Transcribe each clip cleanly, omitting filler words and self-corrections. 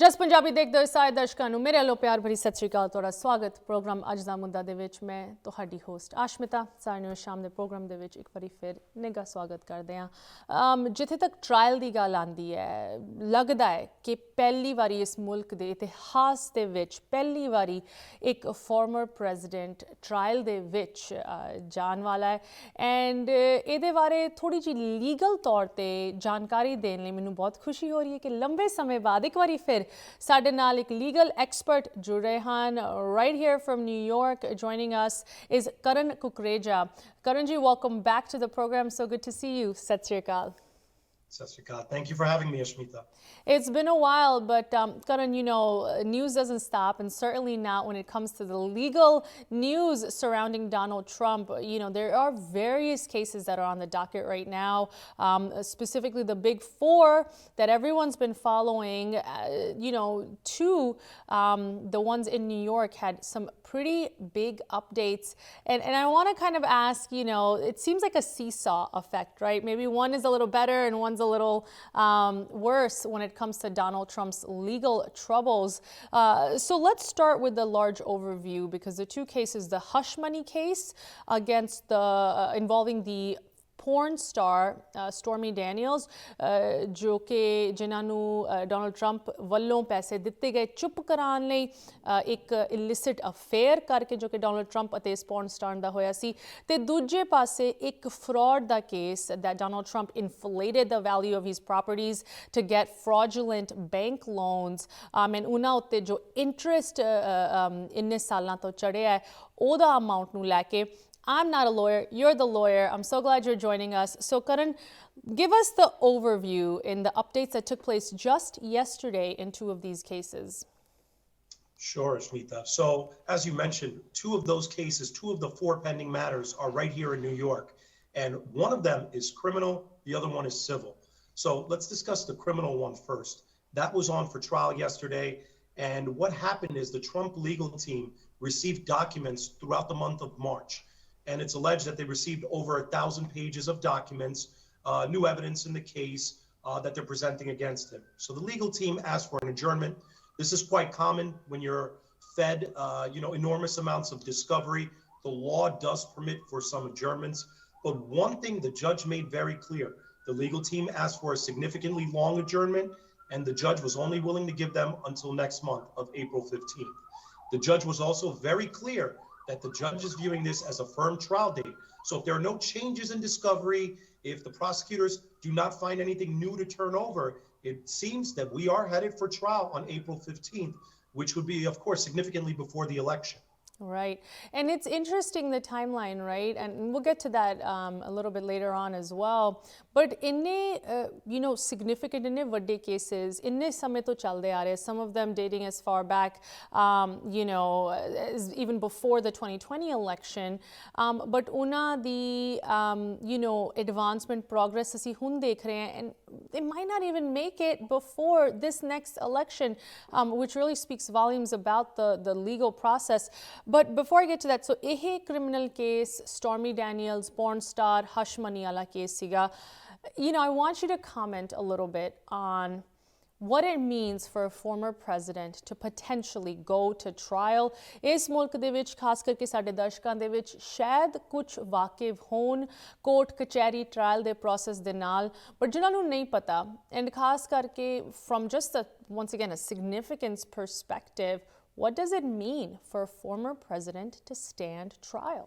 ਜਸ ਪੰਜਾਬੀ ਦੇਖਦੇ ਹੋਏ ਸਾਰੇ ਦਰਸ਼ਕਾਂ ਨੂੰ ਮੇਰੇ ਵੱਲੋਂ ਪਿਆਰ ਭਰੀ ਸਤਿ ਸ਼੍ਰੀ ਅਕਾਲ। ਤੁਹਾਡਾ ਸਵਾਗਤ ਪ੍ਰੋਗਰਾਮ ਅੱਜ ਦਾ ਮੁੱਦਾ ਦੇ ਵਿੱਚ। ਮੈਂ ਤੁਹਾਡੀ ਹੋਸਟ ਆਸ਼ਮਿਤਾ ਸਾਰਿਆਂ ਨੂੰ ਸ਼ਾਮ ਦੇ ਪ੍ਰੋਗਰਾਮ ਦੇ ਵਿੱਚ ਇੱਕ ਵਾਰੀ ਫਿਰ ਨਿੱਘਾ ਸਵਾਗਤ ਕਰਦੇ ਹਾਂ। ਜਿੱਥੇ ਤੱਕ ਟਰਾਇਲ ਦੀ ਗੱਲ ਆਉਂਦੀ ਹੈ, ਲੱਗਦਾ ਹੈ ਕਿ ਪਹਿਲੀ ਵਾਰੀ ਇਸ ਮੁਲਕ ਦੇ ਇਤਿਹਾਸ ਦੇ ਵਿੱਚ ਪਹਿਲੀ ਵਾਰੀ ਇੱਕ ਫਾਰਮਰ ਪ੍ਰੈਜ਼ੀਡੈਂਟ ਟਰਾਇਲ ਦੇ ਵਿੱਚ ਜਾਣ ਵਾਲਾ ਹੈ। ਐਂਡ ਇਹਦੇ ਬਾਰੇ ਥੋੜ੍ਹੀ ਜਿਹੀ ਲੀਗਲ ਤੌਰ 'ਤੇ ਜਾਣਕਾਰੀ ਦੇਣ ਲਈ ਮੈਨੂੰ ਬਹੁਤ ਖੁਸ਼ੀ ਹੋ ਰਹੀ ਹੈ ਕਿ ਲੰਬੇ ਸਮੇਂ ਬਾਅਦ ਇੱਕ ਵਾਰੀ ਫਿਰ ਸਾਡੇ ਨਾਲ ਇੱਕ ਲੀਗਲ ਐਕਸਪਰਟ ਜੁੜ ਰਹੇ ਹਨ। right here from New York, joining us is Karan Kukreja. Karan ji, welcome back to the program. So good to see you. Sat Sri Akal. Thank you for having me, Ashmita. It's been a while, but Karan, you know, news doesn't stop, and certainly not when it comes to the legal news surrounding Donald Trump. You know, there are various cases that are on the docket right now, specifically the big four that everyone's been following. You know, two, the ones in New York had some pretty big updates. And I want to kind of ask, you know, it seems like a seesaw effect, right? Maybe one is a little better and one's a little worse when it comes to Donald Trump's legal troubles. So let's start with the large overview, because the two cases, the hush money case against the involving the porn star Stormy Daniels, जो कि जिन्होंने Donald Trump वालों पैसे दिते गए चुप कराने लई एक illicit affair करके जो कि डोनाल्ड ट्रंप अते इस porn star दा होया सी, ते दूजे पासे एक fraud दा case that Donald Trump inflated the value of his properties to get fraudulent bank loans, and उन्हां उत्ते जो interest इन्ने सालां तो चढ़िया है ओदा amount नूं लैके I'm not a lawyer, you're the lawyer. I'm so glad you're joining us. So Karan, give us the overview in the updates that took place just yesterday in two of these cases. Sure, Ashmita. So as you mentioned, two of those cases, two of the four pending matters are right here in New York. And one of them is criminal, the other one is civil. So let's discuss the criminal one first. That was on for trial yesterday. And what happened is the Trump legal team received documents throughout the month of March. And it's alleged that they received over 1,000 pages of documents, new evidence in the case that they're presenting against him. So the legal team asked for an adjournment. This is quite common when you're fed, enormous amounts of discovery. The law does permit for some adjournments. But one thing the judge made very clear, the legal team asked for a significantly long adjournment, and the judge was only willing to give them until next month of April 15th. The judge was also very clear that the judge is viewing this as a firm trial date. So if there are no changes in discovery, if the prosecutors do not find anything new to turn over, it seems that we are headed for trial on April 15th, which would be, of course, significantly before the election. Right. And it's interesting, the timeline, right? And we'll get to that a little bit later on as well. But inne, significant, inne vadde cases, inne samay to chalde aa rahe, some of them dating as far back, as even before the 2020 election. But una the, advancement, progress assi hun dekh rahe hain, and they might not even make it before this next election, which really speaks volumes about the legal process. But before I get to that, so ehe criminal case, Stormy Daniels, porn star, hush money wala case siga. I want you to comment a little bit on what it means for a former president to potentially go to trial. ਇਸ ਮੁਲਕ ਦੇ ਵਿੱਚ ਖਾਸ ਕਰਕੇ ਸਾਡੇ ਦਰਸ਼ਕਾਂ ਦੇ ਵਿੱਚ ਸ਼ਾਇਦ ਕੁਝ ਵਾਕਿਫ ਹੋਣ ਕੋਰਟ ਕਚਹਿਰੀ ਟ੍ਰਾਇਲ ਦੇ ਪ੍ਰੋਸੈਸ ਦੇ ਨਾਲ, ਪਰ ਜਿਨ੍ਹਾਂ ਨੂੰ ਨਹੀਂ ਪਤਾ, ਐਂਡ ਖਾਸ ਕਰਕੇ from just once again a significance perspective, what does it mean for a former president to stand trial?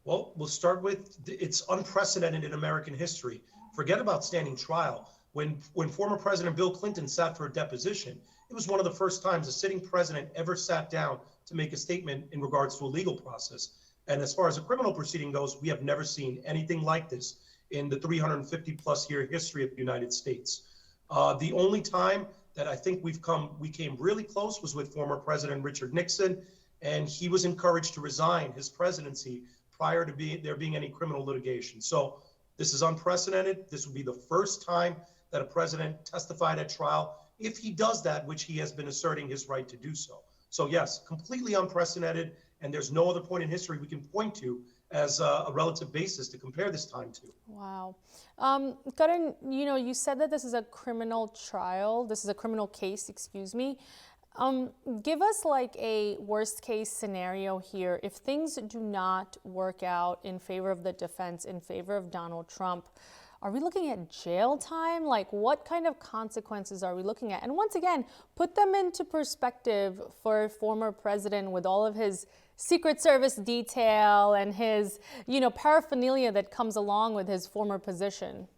Well, we'll start with it's unprecedented in American history. Forget about standing trial. When former President Bill Clinton sat for a deposition, it was one of the first times a sitting president ever sat down to make a statement in regards to a legal process. And as far as a criminal proceeding goes, we have never seen anything like this in the 350 plus year history of the United States. The only time that I think we came really close was with former President Richard Nixon, and he was encouraged to resign his presidency prior to there being any criminal litigation. So this is unprecedented. This will be the first time that a president testified at trial, if he does that, which he has been asserting his right to do so. So yes, completely unprecedented, and there's no other point in history we can point to as a relative basis to compare this time to. Wow. Karan, you said that this is a criminal trial. This is a criminal case, excuse me. Give us like a worst case scenario here. If things do not work out in favor of the defense, in favor of Donald Trump, are we looking at jail time? Like, what kind of consequences are we looking at? And once again, put them into perspective for a former president with all of his Secret Service detail and his, paraphernalia that comes along with his former position.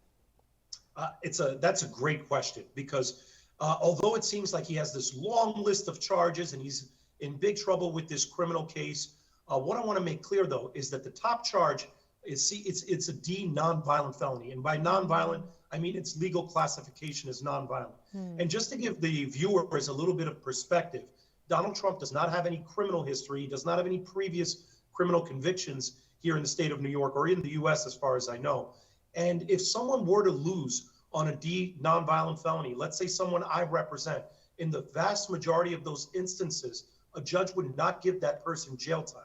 That's a great question, because although it seems like he has this long list of charges and he's in big trouble with this criminal case, what I want to make clear, though, is that the top charge is, it's a D nonviolent felony. And by nonviolent, I mean its legal classification is nonviolent. And just to give the viewers a little bit of perspective, Donald Trump does not have any criminal history, does not have any previous criminal convictions here in the state of New York or in the US, as far as I know. And if someone were to lose on a D nonviolent felony, let's say someone I represent, in the vast majority of those instances, a judge would not give that person jail time.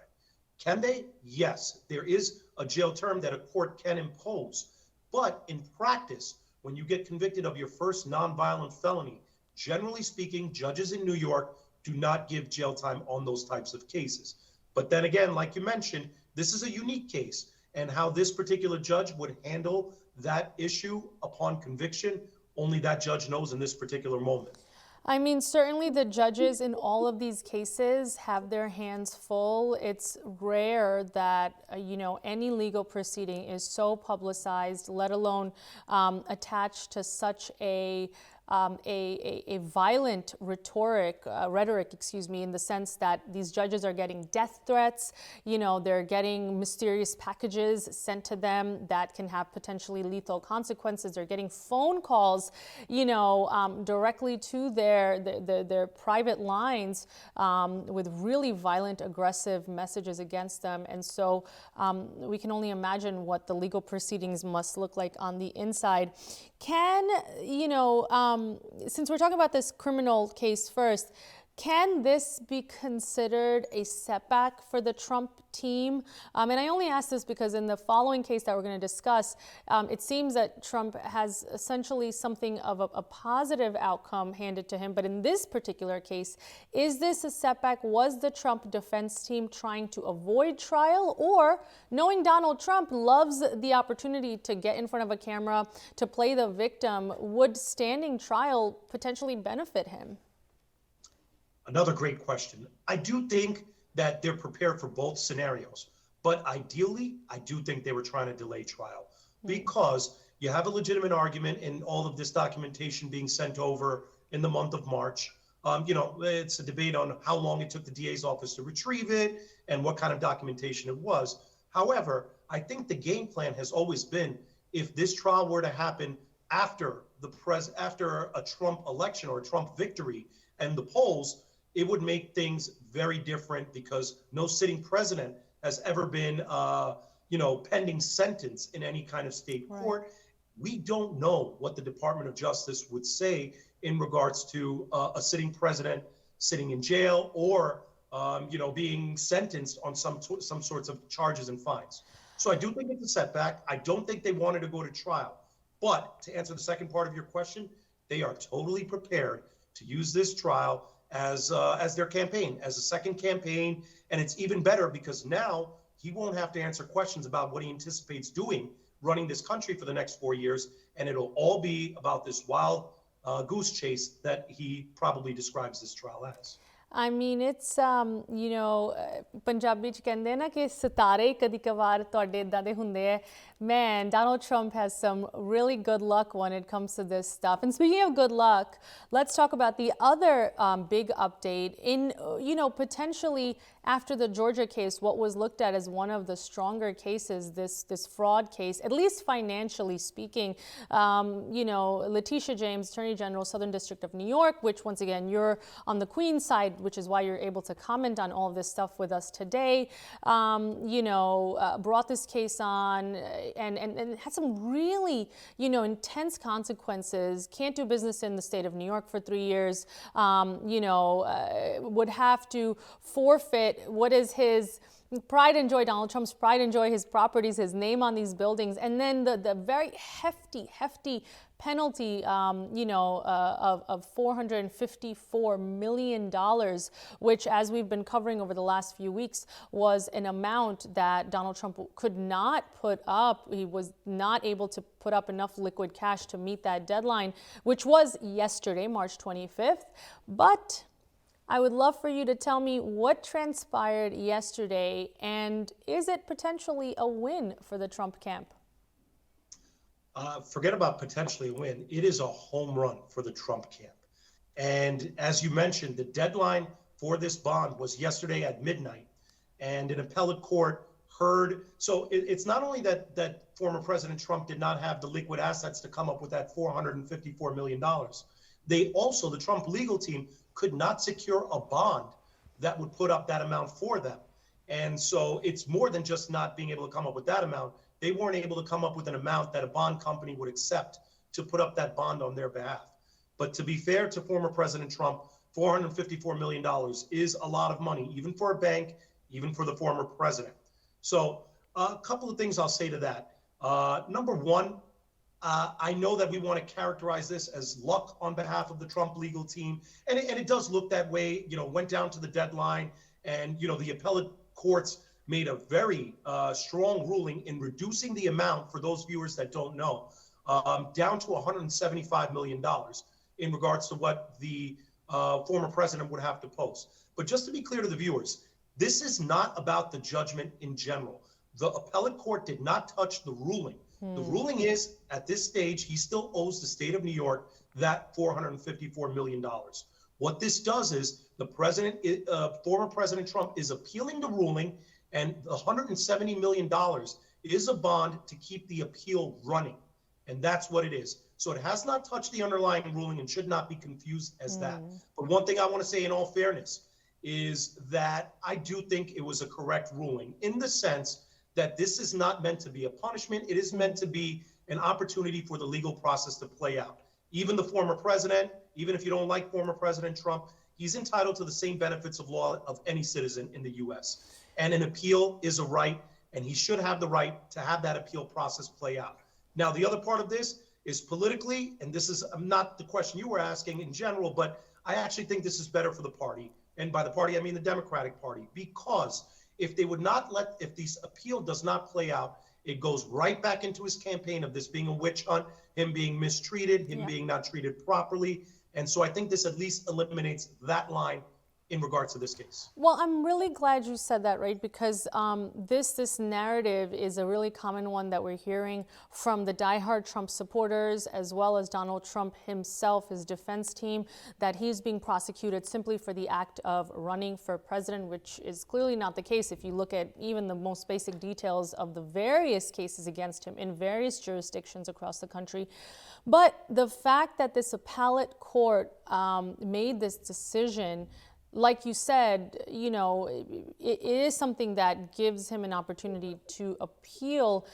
Can they? Yes, there is a jail term that a court can impose. But in practice, when you get convicted of your first nonviolent felony, generally speaking, judges in New York do not give jail time on those types of cases. But then again, like you mentioned, this is a unique case, and how this particular judge would handle that issue upon conviction, only that judge knows in this particular moment. I mean, certainly the judges in all of these cases have their hands full. It's rare that, any legal proceeding is so publicized, let alone attached to such a violent rhetoric, in the sense that these judges are getting death threats, they're getting mysterious packages sent to them that can have potentially lethal consequences. They're getting phone calls, directly to their private lines with really violent, aggressive messages against them. And so we can only imagine what the legal proceedings must look like on the inside. Can, since we're talking about this criminal case first, can this be considered a setback for the Trump team? And I only ask this because in the following case that we're going to discuss, it seems that Trump has essentially something of a positive outcome handed to him. But in this particular case, is this a setback? Was the Trump defense team trying to avoid trial? Or, knowing Donald Trump loves the opportunity to get in front of a camera, to play the victim, would standing trial potentially benefit him? Another great question. I do think that they're prepared for both scenarios, but ideally, I do think they were trying to delay trial, because you have a legitimate argument in all of this documentation being sent over in the month of March. It's a debate on how long it took the DA's office to retrieve it and what kind of documentation it was. However, I think the game plan has always been, if this trial were to happen after a Trump election or a Trump victory and the polls, it would make things very different, because no sitting president has ever been, pending sentence in any kind of state court. We don't know what the Department of Justice would say in regards to a sitting president sitting in jail or, being sentenced on some sorts of charges and fines. So I do think it's a setback. I don't think they wanted to go to trial. But to answer the second part of your question, they are totally prepared to use this trial as their campaign, as a second campaign. And it's even better because now he won't have to answer questions about what he anticipates doing running this country for the next 4 years. And it'll all be about this wild goose chase that he probably describes this trial as. I mean, it's, Punjabi ਚ ਕਹਿੰਦੇ ਨਾ ਕਿ ਸਿਤਾਰੇ ਕਦੀ ਕਵਾਰ ਤੁਹਾਡੇ ਇਦਾਂ ਦੇ ਹੁੰਦੇ ਆ. Man, Donald Trump has some really good luck when it comes to this stuff. And speaking of good luck, let's talk about the other big update in, potentially after the Georgia case, what was looked at as one of the stronger cases, this fraud case, at least financially speaking. Letitia James, Attorney General, Southern District of New York, which once again, you're on the Queen's side, which is why you're able to comment on all of this stuff with us today, brought this case on and had some really, intense consequences. Can't do business in the state of New York for 3 years, would have to forfeit it? What is his pride and joy, Donald Trump's pride and joy, his properties, his name on these buildings, and then the very hefty penalty, of $454 million, which, as we've been covering over the last few weeks, was an amount that Donald Trump could not put up. He was not able to put up enough liquid cash to meet that deadline, which was yesterday, March 25th. But I would love for you to tell me what transpired yesterday, and is it potentially a win for the Trump camp? Forget about potentially a win. It is a home run for the Trump camp. And as you mentioned, the deadline for this bond was yesterday at midnight, and an appellate court heard. So it's not only that former President Trump did not have the liquid assets to come up with that $454 million. They also, the Trump legal team, could not secure a bond that would put up that amount for them. And so it's more than just not being able to come up with that amount. They weren't able to come up with an amount that a bond company would accept to put up that bond on their behalf. But to be fair to former President Trump, $454 million is a lot of money, even for a bank, even for the former president. So a couple of things I'll say to that. Number one, I know that we want to characterize this as luck on behalf of the Trump legal team, and it does look that way. Went down to the deadline, and the appellate courts made a very strong ruling in reducing the amount, for those viewers that don't know, down to $175 million in regards to what the former president would have to post. But just to be clear to the viewers, this is not about the judgment in general. The appellate court did not touch the ruling. The ruling is, at this stage, he still owes the state of New York that $454 million. What this does is former President Trump is appealing the ruling, and the $170 million is a bond to keep the appeal running. And that's what it is. So it has not touched the underlying ruling and should not be confused as that. But one thing I want to say in all fairness is that I do think it was a correct ruling, in the sense that this is not meant to be a punishment. It is meant to be an opportunity for the legal process to play out. Even the former president, even if you don't like former President Trump, he's entitled to the same benefits of law of any citizen in the US. And an appeal is a right, and he should have the right to have that appeal process play out. Now, the other part of this is politically, and this is not the question you were asking in general, but I actually think this is better for the party. And by the party, I mean the Democratic Party, because if this appeal does not play out, it goes right back into his campaign of this being a witch hunt, him being mistreated, him being not treated properly. And so I think this at least eliminates that line in regards to this case. Well, I'm really glad you said that, right? Because this narrative is a really common one that we're hearing from the diehard Trump supporters, as well as Donald Trump himself, his defense team, that he's being prosecuted simply for the act of running for president, which is clearly not the case if you look at even the most basic details of the various cases against him in various jurisdictions across the country. But the fact that this appellate court made this decision, like you said, it is something that gives him an opportunity to appeal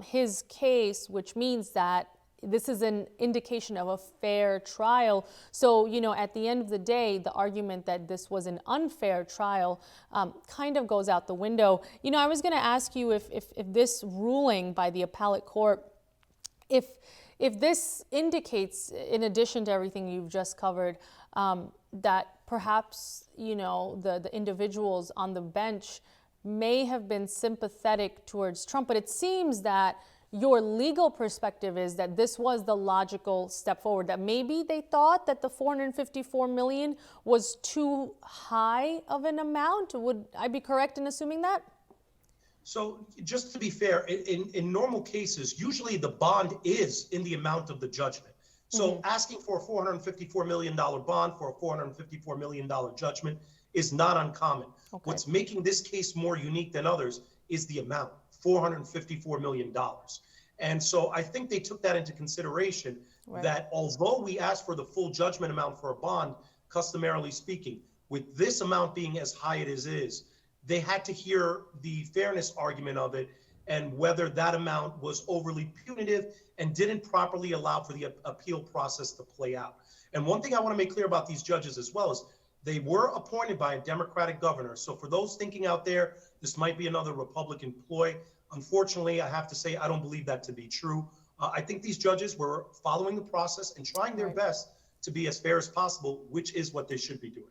his case, which means that this is an indication of a fair trial. So, at the end of the day, the argument that this was an unfair trial kind of goes out the window. I was going to ask you if this ruling by the appellate court, if this indicates, in addition to everything you've just covered, that perhaps, the individuals on the bench may have been sympathetic towards Trump, but it seems that your legal perspective is that this was the logical step forward, that maybe they thought that the $454 million was too high of an amount. Would I be correct in assuming that? So just to be fair, in normal cases, usually the bond is in the amount of the judgment. So asking for a $454 million bond for a $454 million judgment is not uncommon. Okay. What's making this case more unique than others is the amount, $454 million. And so I think they took that into consideration, right, that although we asked for the full judgment amount for a bond, customarily speaking, with this amount being as high as it is, they had to hear the fairness argument of it and whether that amount was overly punitive and didn't properly allow for the appeal process to play out. And one thing I want to make clear about these judges as well is they were appointed by a Democratic governor. So for those thinking out there, this might be another Republican ploy. Unfortunately, I have to say, I don't believe that to be true. I think these judges were following the process and trying their best to be as fair as possible, which is what they should be doing.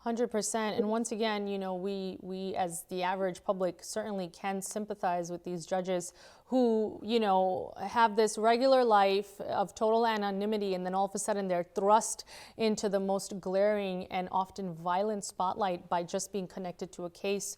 100%. And once again, you know, we as the average public certainly can sympathize with these judges who, you know, have this regular life of total anonymity, and then all of a sudden they're thrust into the most glaring and often violent spotlight by just being connected to a case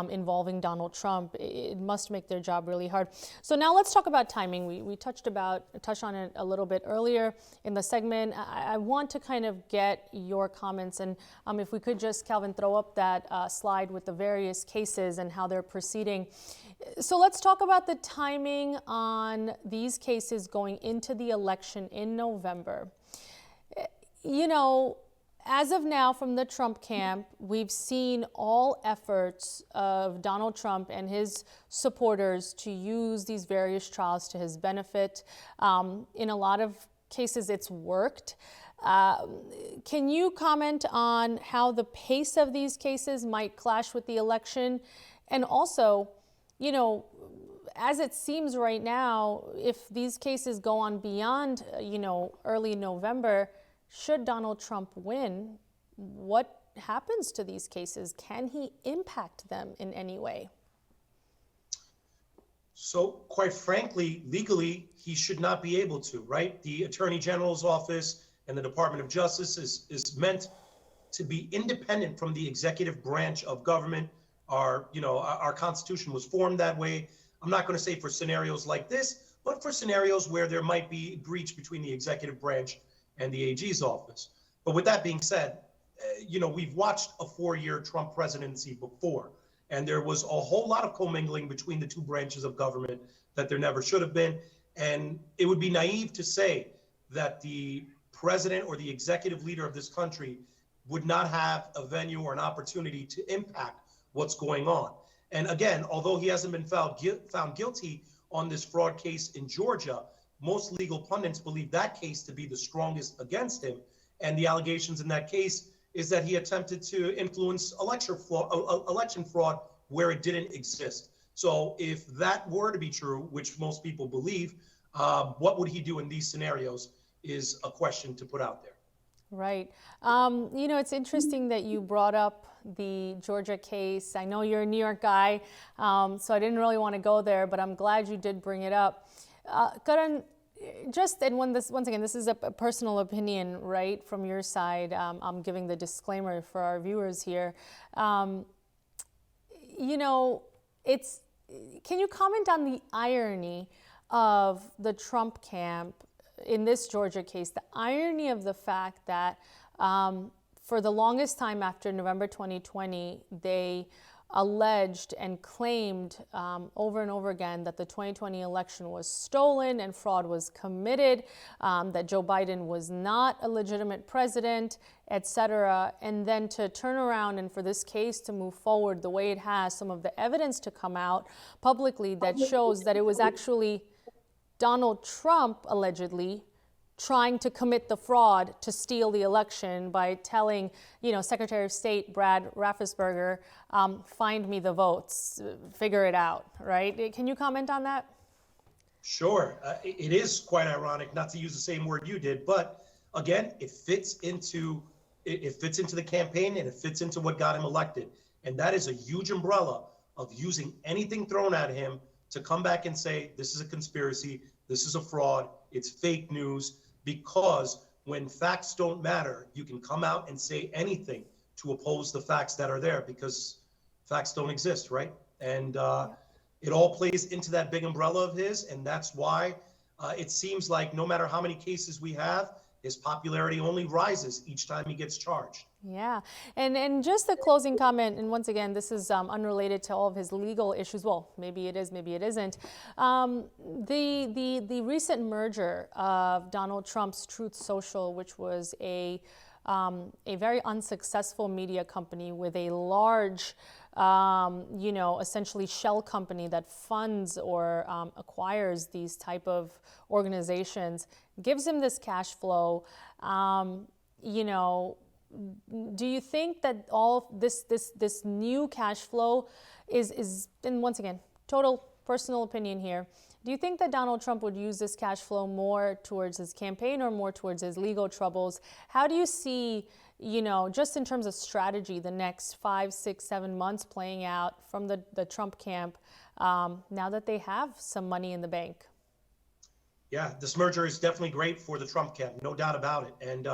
involving Donald Trump. It must make their job really hard. So now let's talk about timing. We touched on it a little bit earlier in the segment. I want to kind of get your comments, and if we could just, Calvin, throw up that slide with the various cases and how they're proceeding. So let's talk about the timing on these cases going into the election in November. You know, as of now, from the Trump camp, we've seen all efforts of Donald Trump and his supporters to use these various trials to his benefit. In a lot of cases, it's worked. Can you comment on how the pace of these cases might clash with the election? And also, you know, as it seems right now, if these cases go on beyond, you know, early November, should Donald Trump win, what happens to these cases? Can he impact them in any way? So quite frankly, legally, he should not be able to, right? The Attorney General's office and the Department of Justice is meant to be independent from the executive branch of government. Our Constitution was formed that way. I'm not going to say for scenarios like this, but for scenarios where there might be breach between the executive branch and the AG's office. But with that being said, we've watched a 4-year Trump presidency before, and there was a whole lot of commingling between the two branches of government that there never should have been. And it would be naive to say that the president or the executive leader of this country would not have a venue or an opportunity to impact what's going on. And again, although he hasn't been found guilty on this fraud case in Georgia, most legal pundits believe that case to be the strongest against him. And the allegations in that case is that he attempted to influence election fraud where it didn't exist. So if that were to be true, which most people believe, what would he do in these scenarios is a question to put out there. Right. It's interesting that you brought up the Georgia case. I know you're a New York guy, so I didn't really want to go there, but I'm glad you did bring it up. Karan, once again, this is a personal opinion, right, from your side. I'm giving the disclaimer for our viewers here. Can you comment on the irony of the Trump camp in this Georgia case, the irony of the fact that for the longest time after November 2020, they alleged and claimed over and over again that the 2020 election was stolen and fraud was committed, that Joe Biden was not a legitimate president, etc. And then to turn around and for this case to move forward the way it has, some of the evidence to come out publicly that shows that it was actually Donald Trump allegedly trying to commit the fraud to steal the election by telling, Secretary of State Brad Raffensperger, find me the votes, figure it out, right? Can you comment on that? Sure. It is quite ironic, not to use the same word you did, but again, it fits into the campaign and it fits into what got him elected. And that is a huge umbrella of using anything thrown at him to come back and say, this is a conspiracy, this is a fraud, it's fake news, because when facts don't matter, you can come out and say anything to oppose the facts that are there because facts don't exist, right? And it all plays into that big umbrella of his, and that's why it seems like no matter how many cases we have, his popularity only rises each time he gets charged. Yeah, and just a closing comment, and once again, this is unrelated to all of his legal issues. Well, maybe it is, maybe it isn't. The recent merger of Donald Trump's Truth Social, which was a very unsuccessful media company with a large, essentially shell company that funds or acquires these type of organizations, gives him this cash flow. do you think that all of this new cash flow is, and once again, total personal opinion here, do you think that Donald Trump would use this cash flow more towards his campaign or more towards his legal troubles? How do you see, you know, just in terms of strategy, the next 5, 6, 7 months playing out from the Trump camp now that they have some money in the bank? Yeah, this merger is definitely great for the Trump camp, no doubt about it. And,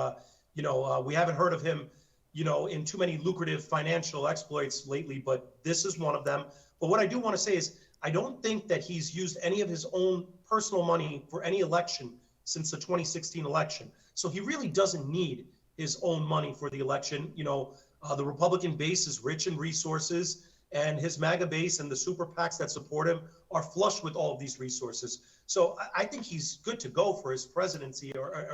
you know, we haven't heard of him, you know, in too many lucrative financial exploits lately, but this is one of them. But what I do want to say is, I don't think that he's used any of his own personal money for any election since the 2016 election. So he really doesn't need his own money for the election. You know, the Republican base is rich in resources, and his MAGA base and the super PACs that support him are flush with all of these resources. So I think he's good to go for his presidency or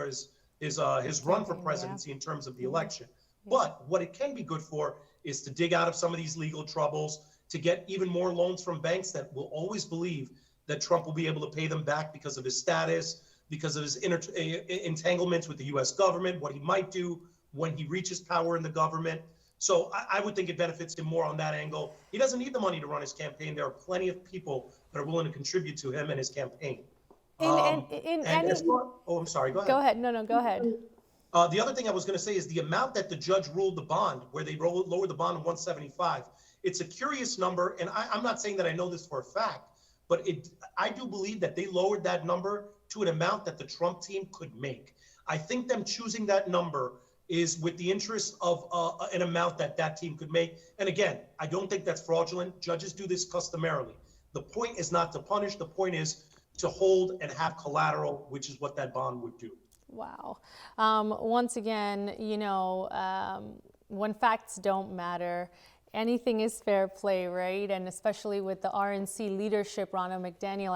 his run for presidency in terms of the election. But what it can be good for is to dig out of some of these legal troubles, to get even more loans from banks that will always believe that Trump will be able to pay them back because of his status, because of his entanglements with the U.S. government, what he might do when he reaches power in the government. So I would think it benefits him more on that angle. He doesn't need the money to run his campaign. There are plenty of people that are willing to contribute to him and his campaign. I'm sorry, go ahead. Go ahead. No, go ahead. The other thing I was going to say is the amount that the judge ruled the bond, where they lowered the bond to 175. It's a curious number, and I'm not saying that I know this for a fact, but I do believe that they lowered that number to an amount that the Trump team could make. I think them choosing that number is with the interest of an amount that team could make. And again, I don't think that's fraudulent. Judges do this customarily. The point is not to punish. The point is to hold and have collateral, which is what that bond would do. Wow. Once again, you know, when facts don't matter, anything is fair play, right? And especially with the RNC leadership, Ronna McDaniel,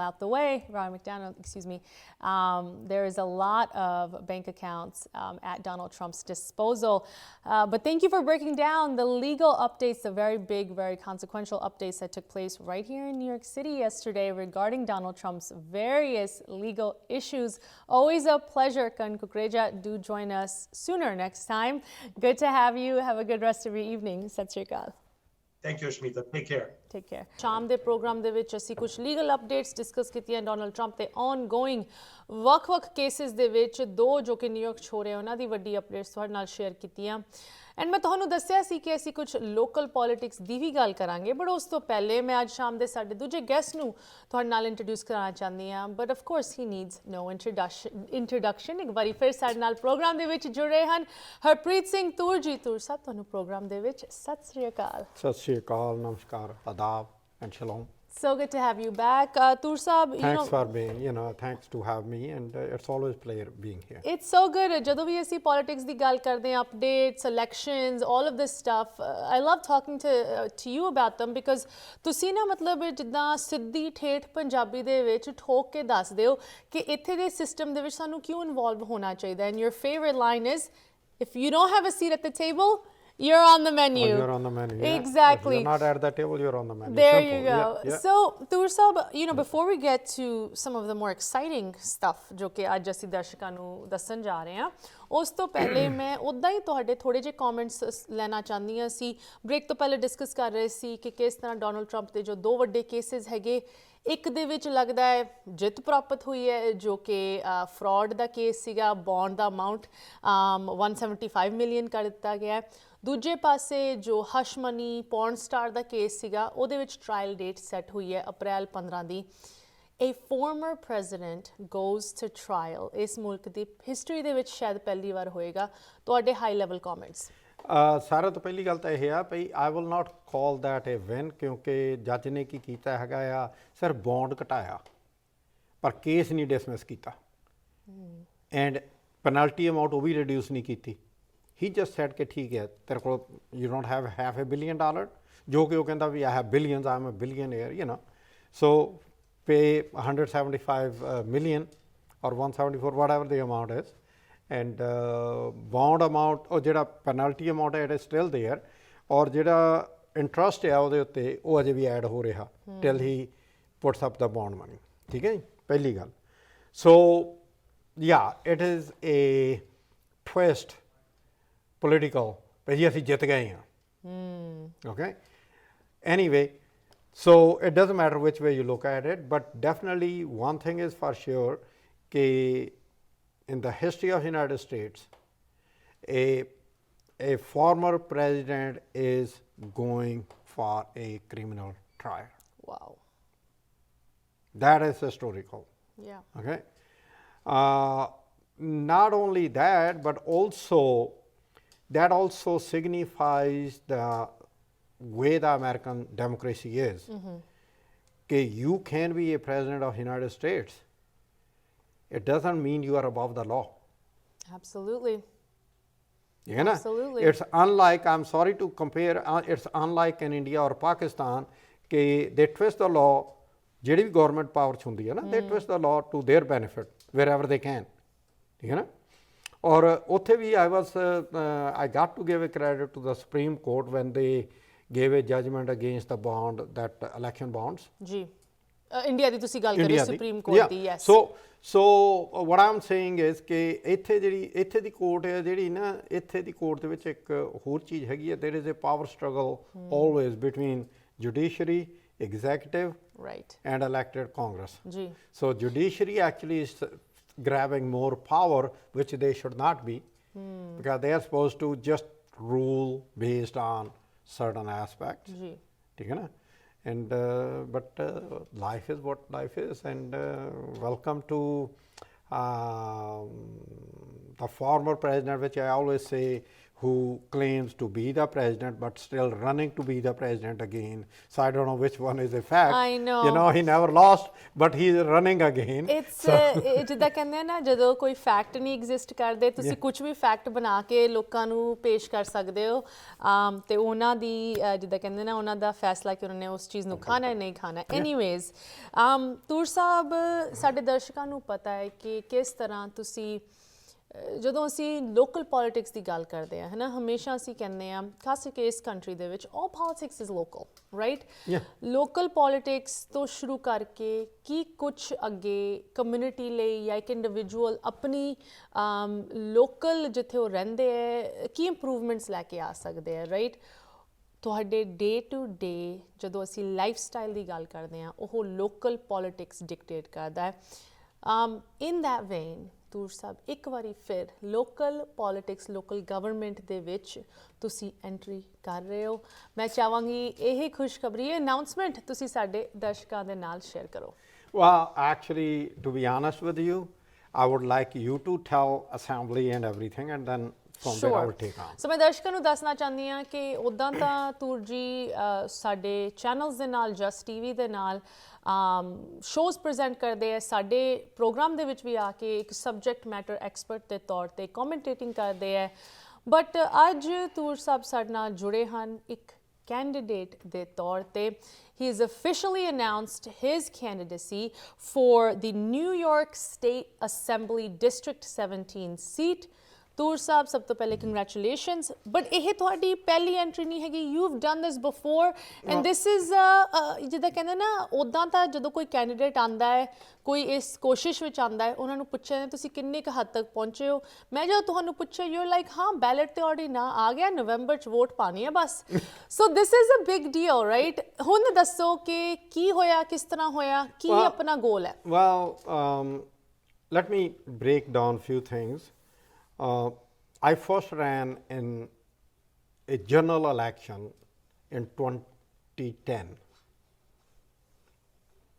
excuse me, there is a lot of bank accounts at Donald Trump's disposal. But thank you for breaking down the legal updates, the very big, very consequential updates that took place right here in New York City yesterday regarding Donald Trump's various legal issues. Always a pleasure, Karan Kukreja. Do join us sooner next time. Good to have you. Have a good rest of your evening. Sat Sri Akal. Thank you, Ashmita. Take care. Take care. ਸ਼ਾਮ ਦੇ programme ਦੇ ਵਿੱਚ ਅਸੀਂ ਕੁਝ legal updates discuss ਕੀਤੀਆਂ Donald Trump ਦੇ ਔਨਗੋਇੰਗ ਵੱਖ-ਵੱਖ cases ਦੇ ਵਿੱਚ ਦੋ ਜੋ ਕਿ ਨਿਊਯਾਰਕ 'ਚ ਹੋ ਰਹੇ ਉਹਨਾਂ ਦੀ ਵੱਡੀ ਅਪਡੇਟਸ ਤੁਹਾਡੇ ਨਾਲ ਸ਼ੇਅਰ ਕੀਤੀਆਂ ਐਂਡ ਮੈਂ ਤੁਹਾਨੂੰ ਦੱਸਿਆ ਸੀ ਕਿ ਅਸੀਂ ਕੁਝ ਲੋਕਲ ਪੋਲਿਟਿਕਸ ਦੀ ਵੀ ਗੱਲ ਕਰਾਂਗੇ ਬਟ ਉਸ ਤੋਂ ਪਹਿਲੇ ਮੈਂ ਅੱਜ ਸ਼ਾਮ ਦੇ ਸਾਡੇ ਦੂਜੇ ਗੈਸਟ ਨੂੰ ਤੁਹਾਡੇ ਨਾਲ ਇੰਟਰੋਡਿਊਸ ਕਰਾਉਣਾ ਚਾਹੁੰਦੀ ਹਾਂ but of course he needs no introduction ਇੱਕ ਵਾਰੀ ਫਿਰ ਸਾਡੇ ਨਾਲ ਪ੍ਰੋਗਰਾਮ ਦੇ ਵਿੱਚ ਜੁੜ ਰਹੇ ਹਨ ਹਰਪ੍ਰੀਤ ਸਿੰਘ ਤੂਰ ਜੀ ਤੂਰ ਸਾਹਿਬ ਤੁਹਾਨੂੰ ਪ੍ਰੋਗਰਾਮ ਦੇ ਵਿੱਚ ਸਤਿ ਸ੍ਰੀ ਅਕਾਲ ਸਤਿ ਸ੍ਰੀ ਅਕਾਲ ਨਮਸਕਾਰ ਆਦਾਬ and shalom. So good to have you back. Tur Saab, thanks for being, thanks to have me and it's always a pleasure being here. It's so good. Jadoo bhi assi politics di gal karde hain, updates, elections, all of this stuff. I love talking to you about them because ਤੁਸੀਂ ਨਾ ਮਤਲਬ ਜਿੱਦਾਂ ਸਿੱਧੀ ਠੇਠ ਪੰਜਾਬੀ ਦੇ ਵਿੱਚ ਠੋਕ ਕੇ ਦੱਸ ਦਿਓ ਕਿ ਇੱਥੇ ਦੇ ਸਿਸਟਮ ਦੇ ਵਿੱਚ ਸਾਨੂੰ ਕਿਉਂ ਇਨਵੋਲਵ ਹੋਣਾ ਚਾਹੀਦਾ and your favorite line is if you don't have a seat at the table you're on the menu. You're on the menu. Yeah. Exactly. If you're not at the table, you're on the menu. There Simple. you go. Yeah. So, Tur Saab, before we get to some of the more exciting stuff, ਜੋ ਕਿ ਅੱਜ ਅਸੀਂ ਦਰਸ਼ਕਾਂ ਨੂੰ ਦੱਸਣ ਜਾ ਰਹੇ ਹਾਂ, ਉਸ ਤੋਂ ਪਹਿਲੇ ਮੈਂ ਉੱਦਾਂ ਹੀ ਤੁਹਾਡੇ ਥੋੜੇ ਜਿਹੇ ਕਮੈਂਟਸ ਲੈਣਾ ਚਾਹੁੰਦੀ ਹਾਂ ਸੀ ਬ੍ਰੇਕ ਤੋਂ ਪਹਿਲੇ ਡਿਸਕਸ ਕਰ ਰਹੇ ਸੀ ਕਿ ਕਿਸ ਤਰ੍ਹਾਂ ਡੋਨਲਡ ਟਰੰਪ ਦੇ ਜੋ ਦੋ ਵੱਡੇ ਕੇਸਿਸ ਹੈਗੇ ਇੱਕ ਦੇ ਵਿੱਚ ਲੱਗਦਾ ਹੈ ਜਿੱਤ ਪ੍ਰਾਪਤ ਹੋਈ ਹੈ ਜੋ ਕਿ ਫਰਾਡ ਦਾ ਕੇਸ ਸੀਗਾ ਬੌਂਡ ਦਾ ਅਮਾਊਂਟ 175 ਮਿਲੀਅਨ ਕਰ ਦਿੱਤਾ ਗਿਆ ਦੂਜੇ ਪਾਸੇ ਜੋ ਹਸ਼ ਮਨੀ ਪੌਰਨ ਸਟਾਰ ਦਾ ਕੇਸ ਸੀਗਾ ਉਹਦੇ ਵਿੱਚ ਟ੍ਰਾਇਲ ਡੇਟ ਸੈੱਟ ਹੋਈ ਹੈ ਅਪ੍ਰੈਲ 15 ਦੀ A former president goes to trial. ਇਸ ਮੁਲਕ ਦੀ ਹਿਸਟਰੀ ਦੇ ਵਿੱਚ ਸ਼ਾਇਦ ਪਹਿਲੀ ਵਾਰ ਹੋਏਗਾ ਤੁਹਾਡੇ ਹਾਈ ਲੈਵਲ ਕਮੈਂਟਸ ਸਾਰਾ ਤੋਂ ਪਹਿਲੀ ਗੱਲ ਤਾਂ ਇਹ ਆ ਭਈ I will not call that A win ਕਿਉਂਕਿ ਜੱਜ ਨੇ ਕੀ ਕੀਤਾ ਹੈਗਾ ਆ ਸਿਰਫ ਬੌਂਡ ਘਟਾਇਆ ਪਰ ਕੇਸ ਨਹੀਂ ਡਿਸਮਿਸ ਕੀਤਾ ਐਂਡ ਪੈਨਲਟੀ ਅਮਾਊਂਟ ਉਹ ਵੀ ਰਿਡਿਊਸ ਨਹੀਂ ਕੀਤੀ ਹੀ ਜਸਟ ਸੈਡ ਕਿ ਠੀਕ ਹੈ ਤੇਰੇ ਕੋਲ ਯੂ ਡੋਂਟ ਹੈਵ $500 million ਜੋ ਕਿ ਉਹ ਕਹਿੰਦਾ ਵੀ I have billions I am a billionaire so pay 175 million or 174 whatever the amount is and bond amount or ਜਿਹੜਾ penalty amount it is still there or ਜਿਹੜਾ interest ਹੈ ਉਹਦੇ ਉੱਤੇ ਉਹ ਅਜੇ ਵੀ ਐਡ ਹੋ ਰਿਹਾ till he puts up the bond money ਠੀਕ ਹੈ ਜੀ ਪਹਿਲੀ ਗੱਲ so yeah it is a twist political ਭਈ ਅਸੀਂ ਜਿੱਤ ਗਏ ਹਾਂ okay anyway so it doesn't matter which way you look at it but definitely one thing is for sure कि in the history of United States a former president is going for a criminal trial. Wow. That is historical. Yeah. Okay. Not only that, but also that also signifies the way the American democracy is. Okay, you can be a president of United States. It doesn't mean you are above the law. Absolutely. You know? Absolutely. It's unlike, I'm sorry to compare, it's unlike in India or Pakistan, कि they twist the law, ਜਿਹੜੀ ਵੀ government power 'ਚ ਹੁੰਦੀ ਹੈ ਨਾ, they twist the law to their benefit wherever they can. ਠੀਕ ਹੈ ਨਾ? ਔਰ ਉੱਥੇ ਵੀ I got to give a credit to the Supreme Court when they gave a judgment against the bond, that election bonds. ਜੀ India ਦੀ ਤੁਸੀਂ ਗੱਲ ਕਰ ਰਹੇ India ਹੋ ਦੀ। Supreme court the yes So what I'm saying is ਕਿ ਇੱਥੇ ਦੀ court ਹੈ ਜਿਹੜੀ ਨਾ ਇੱਥੇ ਦੀ ਕੋਰਟ ਦੇ ਵਿੱਚ ਇੱਕ ਹੋਰ ਚੀਜ਼ ਹੈਗੀ ਹੈ there is a power struggle always between judiciary, executive right and elected Congress. ਜੀ So judiciary actually is grabbing more power which they should not be because they are supposed to just rule based on certain aspects. ਜੀ ठीक है ना and but life is what life is and welcome to the former president which I always say who claims to be the president but still running to be the president again so I don't know which one is a fact. I know. You know he never lost but he is running again. It's ਜਿੱਦਾਂ ਕਹਿੰਦੇ ਆ ਨਾ ਜਦੋਂ ਕੋਈ fact ਨਹੀਂ exist ਕਰਦੇ ਤੁਸੀਂ ਕੁਝ ਵੀ ਫੈਕਟ ਬਣਾ ਕੇ ਲੋਕਾਂ ਨੂੰ ਪੇਸ਼ ਕਰ ਸਕਦੇ ਹੋ ਤੇ ਉਹਨਾਂ ਦੀ ਜਿੱਦਾਂ ਕਹਿੰਦੇ ਨਾ ਉਹਨਾਂ ਦਾ ਫੈਸਲਾ ਕਿ ਉਹਨਾਂ ਨੇ ਉਸ ਚੀਜ਼ ਨੂੰ ਖਾਣਾ ਹੈ ਨਹੀਂ ਖਾਣਾ ਐਨੀਵੇਜ਼ ਤੂਰ ਸਾਹਿਬ ਸਾਡੇ ਦਰਸ਼ਕਾਂ ਨੂੰ ਪਤਾ ਹੈ ਕਿ ਕਿਸ ਤਰ੍ਹਾਂ ਤੁਸੀਂ ਜਦੋਂ ਅਸੀਂ ਲੋਕਲ ਪੋਲਿਟਿਕਸ ਦੀ ਗੱਲ ਕਰਦੇ ਆ ਹੈ ਨਾ ਹਮੇਸ਼ਾ ਅਸੀਂ ਕਹਿੰਦੇ ਆ ਖਾਸ ਕਰਕੇ ਇਸ ਕੰਟਰੀ ਦੇ ਵਿੱਚ all politics is local right local politics ਤੋਂ ਸ਼ੁਰੂ ਕਰਕੇ ਕੀ ਕੁਝ ਅੱਗੇ ਕਮਿਊਨਿਟੀ ਲਈ ਜਾਂ ਇੱਕ ਇੰਡੀਵਿਜੂਅਲ ਆਪਣੀ ਲੋਕਲ ਜਿੱਥੇ ਉਹ ਰਹਿੰਦੇ ਹੈ ਕੀ ਇੰਪਰੂਵਮੈਂਟਸ ਲੈ ਕੇ ਆ ਸਕਦੇ ਆ ਰਾਈਟ ਤੁਹਾਡੇ ਡੇ ਟੂ ਡੇ ਜਦੋਂ ਅਸੀਂ ਲਾਈਫ ਸਟਾਈਲ ਦੀ ਗੱਲ ਕਰਦੇ ਆ ਉਹ ਲੋਕਲ ਪੋਲਿਟਿਕਸ ਡਿਕਟੇਟ ਕਰਦਾ ਹੈ ਇਨ ਦੈਟ ਵੇਨ ਤੂਰ ਸਾਹਿਬ ਇੱਕ ਵਾਰੀ ਫਿਰ ਲੋਕਲ ਪੋਲਿਟਿਕਸ ਲੋਕਲ ਗਵਰਨਮੈਂਟ ਦੇ ਵਿੱਚ ਤੁਸੀਂ ਐਂਟਰੀ ਕਰ ਰਹੇ ਹੋ ਮੈਂ ਚਾਹਾਂਗੀ ਇਹ ਖੁਸ਼ਖਬਰੀ ਇਹ ਅਨਾਉਂਸਮੈਂਟ ਤੁਸੀਂ ਸਾਡੇ ਦਰਸ਼ਕਾਂ ਦੇ ਨਾਲ ਸ਼ੇਅਰ ਕਰੋ Well actually to be honest with you I would like you to tell assembly and everything and then from there I will take on. ਸੋ ਮੈਂ ਦਰਸ਼ਕਾਂ ਨੂੰ ਦੱਸਣਾ ਚਾਹੁੰਦੀ ਹਾਂ ਕਿ ਉੱਦਾਂ ਤਾਂ ਤੂਰ ਜੀ ਸਾਡੇ ਚੈਨਲਸ ਦੇ ਨਾਲ ਜਸ ਟੀਵੀ ਦੇ ਨਾਲ ਸ਼ੋਜ਼ ਪ੍ਰੈਜ਼ੈਂਟ ਕਰਦੇ ਆ ਸਾਡੇ ਪ੍ਰੋਗਰਾਮ ਦੇ ਵਿੱਚ ਵੀ ਆ ਕੇ ਇੱਕ ਸਬਜੈਕਟ ਮੈਟਰ ਐਕਸਪਰਟ ਦੇ ਤੌਰ ਤੇ ਕਮੈਂਟੇਟਿੰਗ ਕਰਦੇ ਆ ਬਟ ਅੱਜ ਤੂਰ ਸਾਹਿਬ ਸਾਡੇ ਨਾਲ ਜੁੜੇ ਹਨ ਇੱਕ candidate ਦੇ ਤੌਰ ਤੇ he has officially announced his candidacy for the New York State Assembly District 17 seat ਤੂਰ ਸਾਹਿਬ ਸਭ ਤੋਂ ਪਹਿਲੇ ਕੰਗ੍ਰੈਚੁਲੇਸ਼ਨਸ ਬਟ ਇਹ ਤੁਹਾਡੀ ਪਹਿਲੀ ਐਂਟਰੀ ਨਹੀਂ ਹੈਗੀ you have done this before and this is ਜਿੱਦਾਂ ਕਹਿੰਦੇ ਨਾ ਉੱਦਾਂ ਤਾਂ ਜਦੋਂ ਕੋਈ ਕੈਂਡੀਡੇਟ ਆਉਂਦਾ ਹੈ ਕੋਈ ਇਸ ਕੋਸ਼ਿਸ਼ ਵਿੱਚ ਆਉਂਦਾ ਹੈ ਉਹਨਾਂ ਨੂੰ ਪੁੱਛਿਆ ਨੇ ਤੁਸੀਂ ਕਿੰਨੇ ਕੁ ਹੱਦ ਤੱਕ ਪਹੁੰਚੇ ਹੋ ਮੈਂ ਜਦੋਂ ਤੁਹਾਨੂੰ ਪੁੱਛਿਆ ਯੂ ਆਰ ਲਾਈਕ ਹਾਂ ਬੈਲਟ ਤੇ ਆਲਰੇਡੀ ਨਾ ਆ ਗਿਆ ਨਵੰਬਰ 'ਚ ਵੋਟ ਪਾਣੀ ਹੈ ਬਸ so this is a big deal right ਹੁਣ ਦੱਸੋ ਕਿ ਕੀ ਹੋਇਆ ਕਿਸ ਤਰ੍ਹਾਂ ਹੋਇਆ ਕੀ ਆਪਣਾ ਗੋਲ ਹੈ Well let me break down few things. I first ran in a general election in 2010.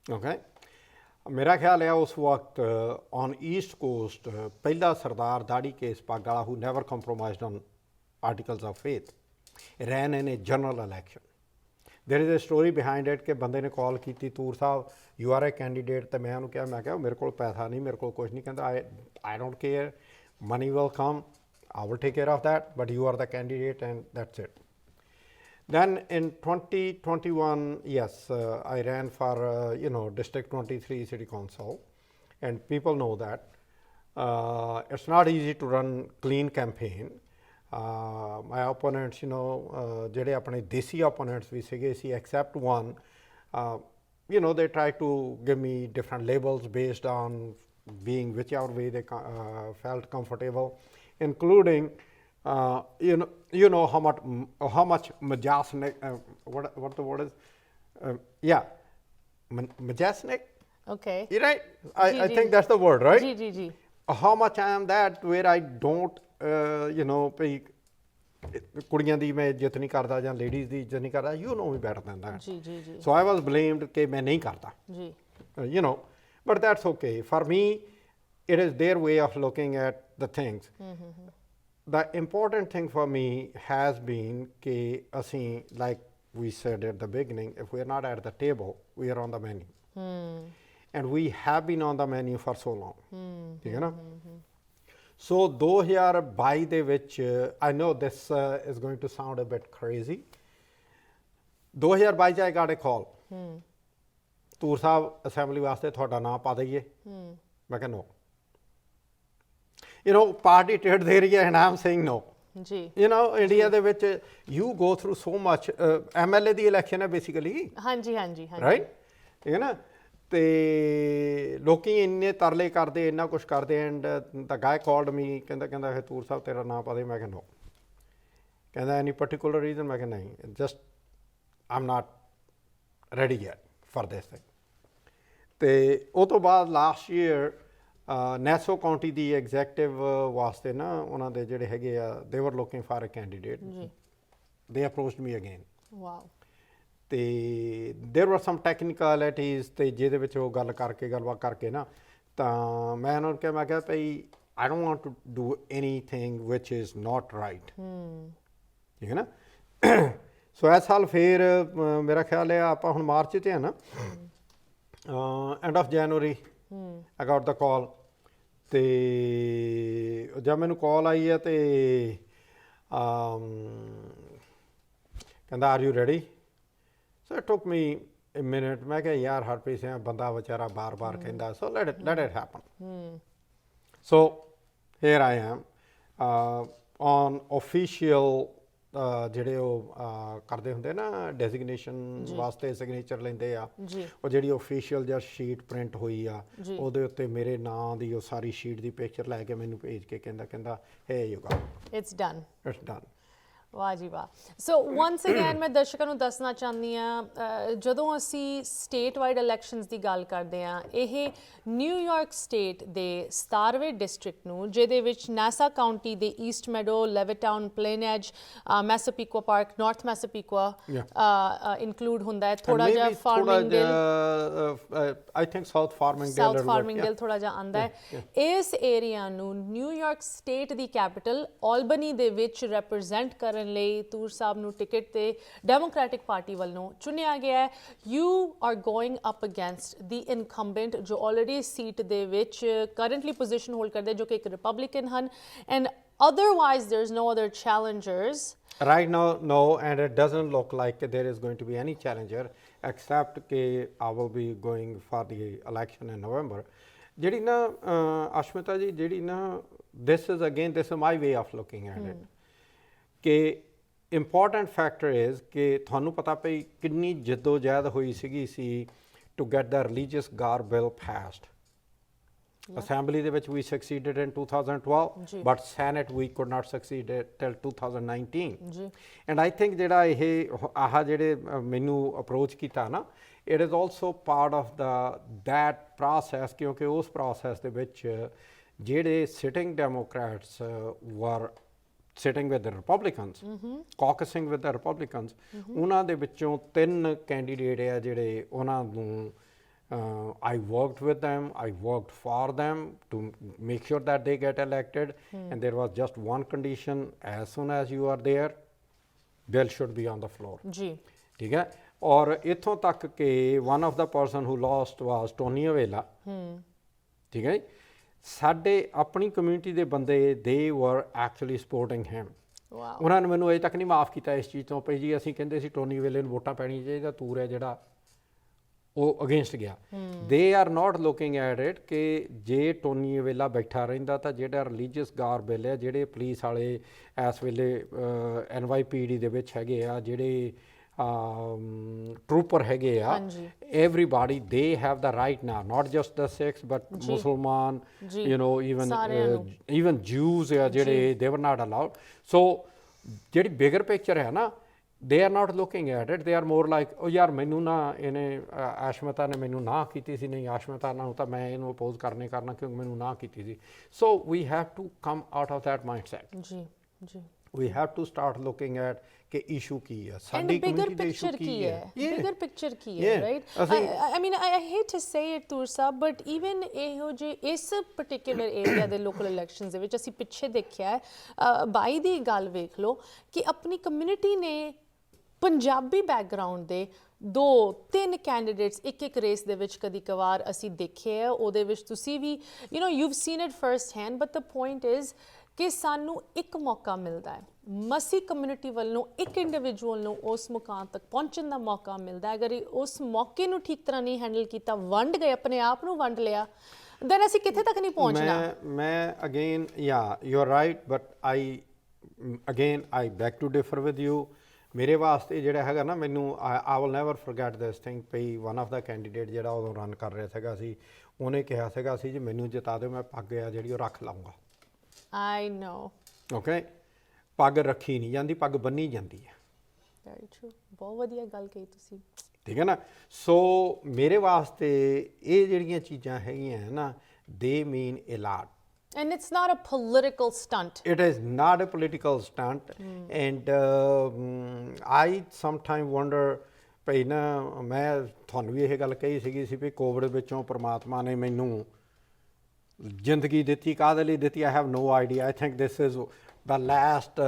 Okay. मेरा ख्याल है उस वक्त on East Coast पहला सरदार दाढ़ी केस पाग वाला who never compromised on articles of faith ran in a general election. There is a story behind it कि बंदे ने कॉल की थी तूर साहब you are a candidate तो मैं उन्होंने क्या मैं क्या मेरे को पैसा नहीं मेरे को कुछ नहीं कहता I don't care money will come I will take care of that but you are the candidate and that's it. Then in 2021 yes I ran for District 23 City Council and people know that it's not easy to run clean campaign. My opponents ਜਿਹੜੇ ਆਪਣੇ ਦੇਸੀ opponents ਵੀ ਸੀਗੇ ਸੀ except one they try to give me different labels based on being whichever way they felt comfortable including you know how much majestic, what the word is, yeah, majestic. Okay. You're right. Ji, I ji. think that's the word, right? Ji, ji, ji. How much I am that where I don't, you know, ਭਈ ਕੁੜੀਆਂ ਦੀ ਮੈਂ ਇੱਜ਼ਤ ਨਹੀਂ ਕਰਦਾ ਜਾਂ ladies ਦੀ ਇੱਜ਼ਤ ਨਹੀਂ ਕਰਦਾ, you know me better than that. ਜੀ ਜੀ ਜੀ So I was blamed ਕਿ ਮੈਂ ਨਹੀਂ ਕਰਦਾ. ਜੀ You know, but that's okay. For me, it is their way of looking at the things. The important thing for me has been ਕਿ ਅਸੀਂ, like we said at the beginning, if we are not at the table, we are on the menu. And we have been on the menu for so long. ਠੀਕ ਹੈ ਨਾ? So 2022 ਦੇ ਵਿੱਚ, I know this is going to sound a bit crazy. 2022 ਚ I got a call. Toor Sahib assembly ਵਾਸਤੇ ਤੁਹਾਡਾ ਨਾਮ ਪਾ ਦਈਏ? ਮੈਂ ਕਿਹਾ no. You know, party ticket ਦੇ ਰਹੀ ਹੈ and I'm saying no. ਜੀ You know, ਇੰਡੀਆ ਦੇ ਵਿੱਚ you go through so much. MLA the election ਹੈ ਬੇਸਿਕਲੀ, ਹਾਂਜੀ ਹਾਂਜੀ ਹਾਂਜੀ ਰਾਈਟ? ਠੀਕ ਹੈ ਨਾ? ਤੇ ਲੋਕੀ ਇੰਨੇ ਤਰਲੇ ਕਰਦੇ, ਇੰਨਾ ਕੁਛ ਕਰਦੇ, ਐਂਡ ਦਾ ਗਾਇ ਕਾਲਡ ਮੀ, ਕਹਿੰਦਾ ਹੈ ਤੂਰ ਸਾਹਿਬ ਤੇਰਾ ਨਾਮ ਪਾ ਦੇ। ਮੈਂ ਕਿਹਾ ਨੋ। ਕਹਿੰਦਾ ਐਨੀ ਪਰਟੀਕੂਲਰ ਰੀਜ਼ਨ? ਮੈਂ ਕਿਹਾ ਨਹੀਂ, just Aam not ready yet for this thing. ਤੇ ਉਹ ਤੋਂ ਬਾਅਦ ਲਾਸਟ ਈਅਰ ਨੈਸੋ ਕਾਉਂਟੀ ਦੀ ਐਗਜ਼ੈਕਟਿਵ ਵਾਸਤੇ ਨਾ ਉਹਨਾਂ ਦੇ ਜਿਹੜੇ ਹੈਗੇ ਆ, ਦੇ ਵਰ ਲੁਕਿੰਗ ਫਾਰ ਅ ਕੈਂਡੀਡੇਟ, ਦੇ ਅਪਰੋਚਡ ਮੀ ਅਗੇਨ। ਵਾਓ। ਤੇ ਦੇਰ ਵਰ ਸਮ ਟੈਕਨੀਕਲਿਟੀਜ਼, ਤੇ ਜਿਹਦੇ ਵਿੱਚ ਉਹ ਗੱਲਬਾਤ ਕਰਕੇ ਨਾ, ਤਾਂ ਮੈਂ ਉਹਨਾਂ ਨੂੰ ਕਿਹਾ, ਮੈਂ ਕਿਹਾ ਭਈ I don't want to do anything which is not right. ਠੀਕ ਹੈ ਨਾ? ਸੋ ਇਸ ਸਾਲ ਫਿਰ ਮੇਰਾ ਖਿਆਲ ਹੈ ਆਪਾਂ ਹੁਣ ਮਾਰਚ 'ਚ ਹੈ ਨਾ, ਐਂਡ ਆਫ ਜਨਵਰੀ ਆਈ ਗਾਟ ਦਾ ਕਾਲ। ਤੇ ਜਦ ਮੈਨੂੰ ਕਾਲ ਆਈ ਹੈ ਤੇ ਕਹਿੰਦਾ are you ready? So it took me a minute. ਮੈਂ ਕਿਹਾ ਯਾਰ ਹਰਪ੍ਰੀਤ ਸਿੰਘ ਬੰਦਾ ਵਿਚਾਰਾ ਬਾਰ-ਬਾਰ ਕਹਿੰਦਾ, so let it happen. So here I am on official ਜਿਹੜੇ ਉਹ ਕਰਦੇ ਹੁੰਦੇ ਨਾ ਡੈਜ਼ਿਗਨੇਸ਼ਨ ਵਾਸਤੇ ਸਿਗਨੇਚਰ ਲੈਂਦੇ ਆ, ਉਹ ਜਿਹੜੀ official ਜਾਂ ਸ਼ੀਟ ਪ੍ਰਿੰਟ ਹੋਈ ਆ, ਉਹਦੇ ਉੱਤੇ ਮੇਰੇ ਨਾਂ ਦੀ ਉਹ ਸਾਰੀ ਸ਼ੀਟ ਦੀ ਪਿਕਚਰ ਲੈ ਕੇ ਮੈਨੂੰ ਭੇਜ ਕੇ ਕਹਿੰਦਾ hey you got it. It's done. It's done. ਵਾਹ ਜੀ ਵਾਹ। ਸੋ ਵਾਂਸ ਅਗੇਨ ਮੈਂ ਦਰਸ਼ਕਾਂ ਨੂੰ ਦੱਸਣਾ ਚਾਹੁੰਦੀ ਹਾਂ, ਜਦੋਂ ਅਸੀਂ ਸਟੇਟ ਵਾਈਡ ਇਲੈਕਸ਼ਨਸ ਦੀ ਗੱਲ ਕਰਦੇ ਹਾਂ, ਇਹ ਨਿਊਯਾਰਕ ਸਟੇਟ ਦੇ 17ਵੇਂ ਡਿਸਟ੍ਰਿਕਟ ਨੂੰ, ਜਿਹਦੇ ਵਿੱਚ ਨਾਸਾ ਕਾਉਂਟੀ ਦੇ East Meadow, Levittown, Plain Edge, Massapequa Park, North Massapequa include ਹੁੰਦਾ ਹੈ, ਥੋੜਾ ਜਿਹਾ ਫਾਰਮਿੰਗਡੇਲ, ਆਈ ਥਿੰਕ ਸਾਊਥ ਫਾਰਮਿੰਗਡੇਲ ਥੋੜਾ ਜਿਹਾ ਆਉਂਦਾ ਹੈ। ਇਸ ਏਰੀਆ ਨੂੰ ਨਿਊਯਾਰਕ ਸਟੇਟ ਦੀ ਕੈਪੀਟਲ ਆਲਬਨੀ ਦੇ ਵਿੱਚ ਰਿਪਰੈਜ਼ੈਂਟ ਕਰਨ ਲਈ ਤੂਰ ਸਾਹਿਬ ਨੂੰ ਟਿਕਟ ਤੇ ਡੈਮੋਕ੍ਰੈਟਿਕ ਪਾਰਟੀ ਵੱਲੋਂ ਚੁਣਿਆ ਗਿਆ ਹੈ। You are going up against the incumbent, ਜੋ ਆਲਰੇਡੀ ਸੀਟ ਦੇ ਵਿੱਚ ਕਰੰਟਲੀ ਪੋਜੀਸ਼ਨ ਹੋਲਡ ਕਰਦੇ, ਜੋ ਕਿ ਇੱਕ ਰਿਪਬਲਿਕਨ ਹਨ, and otherwise there's no other challengers right now. No, and it doesn't look like there is going to be any challenger except ke I will be going for the election in November. ਜਿਹੜੀ ਨਾ ਅਸ਼ਮਿਤਾ ਜੀ, ਜਿਹੜੀ ਨਾ this is my way of looking at it, ਕਿ important factor is ਕਿ ਤੁਹਾਨੂੰ ਪਤਾ ਪਈ ਕਿੰਨੀ ਜਹਿਦ ਹੋਈ ਸੀ to get the religious garb bill passed. Assembly ਦੇ ਵਿੱਚ ਵੀ ਸਕਸੀਡਡ ਇਨ 2012, ਬਟ ਸੈਨੇਟ ਵੀ could not succeed till 2019। And I think ਜਿਹੜਾ ਇਹ ਜਿਹੜੇ ਮੈਨੂੰ ਅਪਰੋਚ ਕੀਤਾ ਨਾ, it is also part of that process, ਕਿਉਂਕਿ ਉਸ ਪ੍ਰੋਸੈਸ ਦੇ ਵਿੱਚ ਜਿਹੜੇ sitting Democrats were sitting with the Republicans, caucusing with the Republicans, ਉਹਨਾਂ ਦੇ ਵਿੱਚੋਂ 3 ਕੈਂਡੀਡੇਟ ਆ ਜਿਹੜੇ ਉਹਨਾਂ ਨੂੰ I worked with them, I worked for them to make sure that they get elected, and there was just one condition: as soon as you are there, bill should be on the floor. ਜੀ ਠੀਕ ਹੈ। ਔਰ ਇੱਥੋਂ ਤੱਕ ਕਿ one of the person who lost was Tony Avella. ਠੀਕ ਹੈ। ਸਾਡੇ ਆਪਣੀ ਕਮਿਊਨਿਟੀ ਦੇ ਬੰਦੇ ਦੇ ਵਰ ਐਕਚੁਅਲੀ ਸਪੋਰਟਿੰਗ ਹਿਮ। ਉਹਨਾਂ ਨੇ ਮੈਨੂੰ ਅਜੇ ਤੱਕ ਨਹੀਂ ਮਾਫ ਕੀਤਾ ਇਸ ਚੀਜ਼ ਤੋਂ, ਭਈ ਜੀ ਅਸੀਂ ਕਹਿੰਦੇ ਸੀ ਟੋਨੀ ਵੇਲੇ ਨੂੰ ਵੋਟਾਂ ਪੈਣੀਆਂ ਚਾਹੀਦਾ, ਤੂਰ ਹੈ ਜਿਹੜਾ ਉਹ ਅਗੇਂਸਟ ਗਿਆ। They are not looking at it ਕਿ ਜੇ ਟੋਨੀ ਵੇਲਾ ਬੈਠਾ ਰਹਿੰਦਾ ਤਾਂ ਜਿਹੜਾ ਰਿਲੀਜੀਅਸ ਗਾਰ ਬਿੱਲ ਹੈ, ਜਿਹੜੇ ਪੁਲਿਸ ਵਾਲੇ ਇਸ ਵੇਲੇ NYPD ਦੇ ਵਿੱਚ ਹੈਗੇ ਆ, ਜਿਹੜੇ trooper ਹੈਗੇ ਆ, ਹਾਂਜੀ। everybody they have the right now, not just the Sikhs but Musliman, you know, even Jews ਆ ਜਿਹੜੇ they were not allowed. So ਜਿਹੜੀ bigger picture ਹੈ ਨਾ, they are not looking at it, they are more like oh ਯਾਰ ਮੈਨੂੰ ਨਾ ਇਹਨੇ ਆਸ਼ਮਤਾ ਨੇ ਮੈਨੂੰ ਨਾ ਕੀਤੀ ਸੀ, ਨਹੀਂ ਆਸ਼ਮਤਾ ਨਾਲ ਤਾਂ ਮੈਂ ਇਹਨੂੰ ਅਪੋਜ਼ ਕਰਨਾ ਕਿਉਂਕਿ ਮੈਨੂੰ ਨਾ ਕੀਤੀ ਸੀ. So we have to come out of that mindset. ਜੀ ਜੀ We have to start looking at ਕਿ issue ਕੀ ਹੈ, ਸਾਡੀ bigger community ਦਾ issue picture ਕੀ ਹੈ. bigger picture ਕੀ ਹੈ, right? I mean I hate to say it Tursa, but even ਇਹੋ ਜਿਹੇ ਇਸ particular area ਦੇ local elections ਦੇ ਵਿੱਚ ਅਸੀਂ ਪਿੱਛੇ ਦੇਖਿਆ ਹੈ, 22 ਦੀ ਗੱਲ ਵੇਖ ਲਓ ਕਿ ਆਪਣੀ ਕਮਿਊਨਿਟੀ ਨੇ ਪੰਜਾਬੀ ਬੈਕਗਰਾਉਂਡ ਦੇ 2-3 ਕੈਂਡੀਡੇਟਸ ਇੱਕ ਰੇਸ ਦੇ ਵਿੱਚ ਕਦੀ ਕਵਾਰ ਅਸੀਂ ਦੇਖੇ ਆ, ਉਹਦੇ ਵਿੱਚ ਤੁਸੀਂ ਵੀ you نو you've seen it first hand, but the point is ਕਿ ਸਾਨੂੰ ਇੱਕ ਮੌਕਾ ਮਿਲਦਾ ਹੈ, ਮਸੀ ਕਮਿਊਨਿਟੀ ਵੱਲੋਂ ਇੱਕ ਇੰਡੀਵਿਜੂਅਲ ਨੂੰ ਉਸ ਮੁਕਾਮ ਤੱਕ ਪਹੁੰਚਣ ਦਾ ਮੌਕਾ ਮਿਲਦਾ ਹੈ. ਅਗਰ ਉਸ ਮੌਕੇ ਨੂੰ ਠੀਕ ਤਰ੍ਹਾਂ ਨਹੀਂ ਹੈਂਡਲ ਕੀਤਾ, ਵੰਡ ਗਏ, ਆਪਣੇ ਆਪ ਨੂੰ ਵੰਡ ਲਿਆ, ਦੈਨ ਅਸੀਂ ਕਿੱਥੇ ਤੱਕ ਨਹੀਂ ਪਹੁੰਚਣਾ. ਮੈਂ again you are right, but I beg to differ with you. ਮੇਰੇ ਵਾਸਤੇ ਜਿਹੜਾ ਹੈਗਾ ਨਾ, ਮੈਨੂੰ I will never forget this thing ਪਈ ਵਨ ਆਫ ਦਾ ਕੈਂਡੀਡੇਟ ਜਿਹੜਾ ਉਦੋਂ ਰਨ ਕਰ ਰਿਹਾ ਸੀਗਾ ਉਹਨੇ ਕਿਹਾ ਸੀਗਾ ਜੀ ਮੈਨੂੰ ਜਿਤਾ ਦਿਓ, ਮੈਂ ਪੱਗ ਆ ਜਿਹੜੀ ਉਹ ਰੱਖ ਲਵਾਂਗਾ. I know. ਓਕੇ, ਪੱਗ ਰੱਖੀ ਨਹੀਂ ਜਾਂਦੀ, ਪੱਗ ਬੰਨੀ ਜਾਂਦੀ ਹੈ. Very true. ਬਹੁਤ ਵਧੀਆ ਗੱਲ ਕਹੀ ਤੁਸੀਂ. ਠੀਕ ਹੈ ਨਾ. ਸੋ ਮੇਰੇ ਵਾਸਤੇ ਇਹ ਜਿਹੜੀਆਂ ਚੀਜ਼ਾਂ ਹੈਗੀਆਂ ਨਾ, they mean a lot. And it's not a political stunt. It is not a political stunt. And I sometimes wonder ਭਈ ਨਾ, ਮੈਂ ਤੁਹਾਨੂੰ ਵੀ ਇਹ ਗੱਲ ਕਹੀ ਸੀ ਵੀ ਕੋਵਿਡ ਵਿੱਚੋਂ ਪ੍ਰਮਾਤਮਾ ਨੇ ਮੈਨੂੰ ਜ਼ਿੰਦਗੀ ਦਿੱਤੀ, ਕਾਹਦੇ ਲਈ ਦਿੱਤੀ, I have no idea. I think this is the last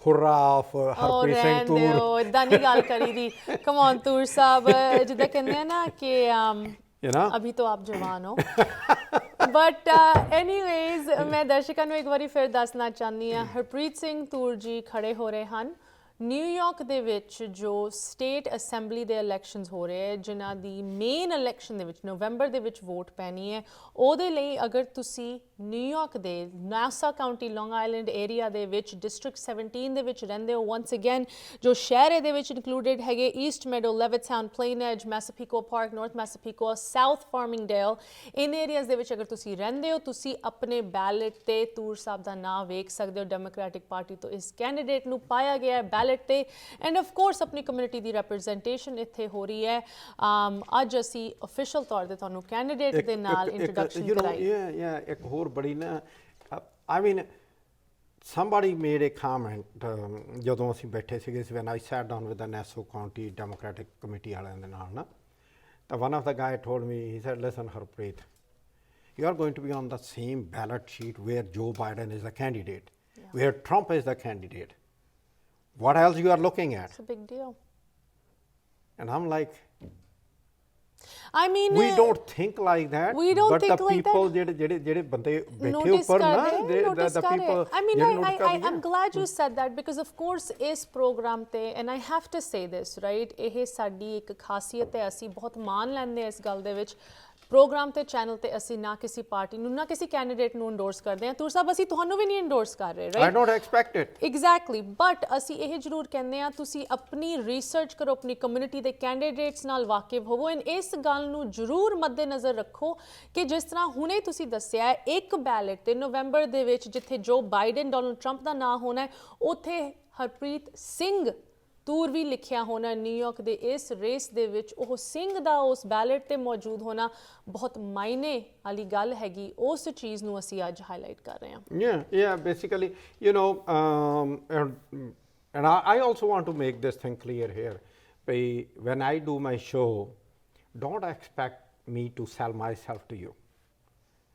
hurrah of Harpreet Singh Toor. ਇੱਦਾਂ ਨਹੀਂ ਗੱਲ ਕਰੀ ਦੀ. ਕਮ ਔਨ ਤੂਰ ਸਾਹਿਬ, ਜਿੱਦਾਂ ਕਹਿੰਦੇ ਆ ਨਾ ਕਿ ਅਭੀ ਤੋਂ ਆਪ ਜਵਾਨ ਹੋ. ਬਟ ਐਨੀਵੇਜ਼, ਮੈਂ ਦਰਸ਼ਕਾਂ ਨੂੰ ਇੱਕ ਵਾਰੀ ਫਿਰ ਦੱਸਣਾ ਚਾਹੁੰਦੀ ਹਾਂ, ਹਰਪ੍ਰੀਤ ਸਿੰਘ ਤੂਰ ਜੀ ਖੜੇ ਹੋ ਰਹੇ ਹਨ ਨਿਊਯਾਰਕ ਦੇ ਵਿੱਚ ਜੋ ਸਟੇਟ ਅਸੈਂਬਲੀ ਦੇ ਇਲੈਕਸ਼ਨਸ ਹੋ ਰਹੇ ਹੈ, ਜਿਨ੍ਹਾਂ ਦੀ ਮੇਨ ਇਲੈਕਸ਼ਨ ਦੇ ਵਿੱਚ ਨਵੰਬਰ ਦੇ ਵਿੱਚ ਵੋਟ ਪੈਣੀ ਹੈ. ਉਹਦੇ ਲਈ ਅਗਰ ਤੁਸੀਂ ਨਿਊਯਾਰਕ ਦੇ ਨਾਸਾ ਕਾਊਂਟੀ ਲੌਂਗ ਆਈਲੈਂਡ ਏਰੀਆ ਦੇ ਵਿੱਚ ਡਿਸਟ੍ਰਿਕਟ 17 ਦੇ ਵਿੱਚ ਰਹਿੰਦੇ ਹੋ, ਵਨਸ ਅਗੇਨ ਜੋ ਸ਼ਹਿਰ ਇਹਦੇ ਵਿੱਚ ਇਨਕਲੂਡਡ ਹੈਗੇ ਈਸਟ ਮੈਡੋ, ਲੈਵਿਟਸਾਊਂਡ, ਪਲੇਨਐਜ, ਮੈਸਾਪੀਕੋ ਪਾਰਕ, ਨਾਰਥ ਮੈਸਾਪੀਕੋ, ਸਾਊਥ ਫਾਰਮਿੰਗਡੇਲ, ਇਨ ਏਰੀਆਜ਼ ਦੇ ਵਿੱਚ ਅਗਰ ਤੁਸੀਂ ਰਹਿੰਦੇ ਹੋ, ਤੁਸੀਂ ਆਪਣੇ ਬੈਲਟ ਤੇ ਤੂਰ ਸਾਹਿਬ ਦਾ ਨਾਮ ਵੇਖ ਸਕਦੇ ਹੋ. ਡੈਮੋਕ੍ਰੈਟਿਕ ਪਾਰਟੀ ਤੋਂ ਇਸ ਕੈਂਡੀਡੇਟ ਨੂੰ ਪਾਇਆ ਗਿਆ ਹੈ ਬੈਲਟ ਤੇ, ਐਂਡ ਆਫ ਕੋਰਸ ਆਪਣੀ ਕਮਿਊਨਿਟੀ ਦੀ ਰਿਪਰੈਜ਼ੈਂਟੇਸ਼ਨ ਇੱਥੇ ਹੋ ਰਹੀ ਹੈ. ਅੱਜ ਅਸੀਂ ਅਫੀਸ਼ੀਅਲ ਤੌਰ ਤੇ ਤੁਹਾਨੂੰ ਕੈਂਡੀਡੇਟ ਦੇ ਨਾਲ ਇੰਟਰੋਡਕਸ਼ਨ ਕਰਾਈ. ਇੱਕ ਹੋਰ ਬੜੀ ਨਾ, ਆਈ ਮੀਨ somebody made a comment ਜਦੋਂ ਅਸੀਂ ਬੈਠੇ ਸੀਗੇ, when I sat down with the Nassau County Democratic Committee ਵਾਲਿਆਂ ਦੇ ਨਾਲ ਨਾ, ਤਾਂ one of the guy told me, he said, listen Harpreet, you are going to be on the same ballot sheet where Joe Biden is the candidate, where Trump is the candidate. What else you are looking at? It's a big deal. And I'm like, I mean, we don't think like that. We don't but think the like people, that. ਜਿਹੜੇ ਬੰਦੇ ਬੈਠੇ ਉੱਪਰ ਨਾ, the people. I mean, I'm glad you said that, because of course ਇਸ programme ਤੇ, and I have to say this, right, ਇਹ ਸਾਡੀ ਇੱਕ ਖਾਸੀਅਤ ਹੈ, ਅਸੀਂ ਬਹੁਤ ਮਾਣ ਲੈਂਦੇ ਇਸ ਗੱਲ ਦੇ ਵਿੱਚ. ਪ੍ਰੋਗਰਾਮ ਤੇ ਚੈਨਲ ਤੇ ਅਸੀਂ ਨਾ ਕਿਸੇ ਪਾਰਟੀ ਨੂੰ, ਨਾ ਕਿਸੇ ਕੈਂਡੀਡੇਟ ਨੂੰ ਇੰਡੋਰਸ ਕਰਦੇ ਹਾਂ. ਤੂਰ ਸਾਹਿਬ, ਅਸੀਂ ਤੁਹਾਨੂੰ ਵੀ ਨਹੀਂ ਇੰਡੋਰਸ ਕਰ ਰਹੇ, right? I don't expect it. Exactly, but ਅਸੀਂ ਇਹ ਜ਼ਰੂਰ ਕਹਿੰਦੇ ਹਾਂ, ਤੁਸੀਂ ਆਪਣੀ ਰਿਸਰਚ ਕਰੋ, ਆਪਣੀ ਕਮਿਊਨਿਟੀ ਦੇ ਕੈਂਡੀਡੇਟਸ ਨਾਲ ਵਾਕਿਫ ਹੋਵੋ, ਐਂਡ ਇਸ ਗੱਲ ਨੂੰ ਜ਼ਰੂਰ ਮੱਦੇ-ਨਜ਼ਰ ਰੱਖੋ ਕਿ ਜਿਸ ਤਰ੍ਹਾਂ ਹੁਣੇ ਤੁਸੀਂ ਦੱਸਿਆ ਹੈ, ਇੱਕ ਬੈਲਟ ਤੇ ਨਵੰਬਰ ਦੇ ਵਿੱਚ ਜਿੱਥੇ ਜੋ ਬਾਈਡਨ, ਡੋਨਲਡ ਟਰੰਪ ਦਾ ਨਾਂ ਹੋਣਾ ਹੈ, ਉੱਥੇ ਹਰਪ੍ਰੀਤ ਸਿੰਘ ਤੂਰ ਵੀ ਲਿਖਿਆ ਹੋਣਾ. ਨਿਊਯਾਰਕ ਦੇ ਇਸ ਰੇਸ ਦੇ ਵਿੱਚ ਉਹ ਸਿੰਘ ਦਾ ਉਸ ਬੈਲਟ ਤੇ ਮੌਜੂਦ ਹੋਣਾ ਬਹੁਤ ਮਾਇਨੇ ਵਾਲੀ ਗੱਲ ਹੈਗੀ. ਉਸ ਚੀਜ਼ ਨੂੰ ਅਸੀਂ ਅੱਜ ਹਾਈਲਾਈਟ ਕਰ ਰਹੇ ਹਾਂ. Yeah, basically, you know, and I also want to make this thing clear here. When I do my show, don't expect me to sell myself to you.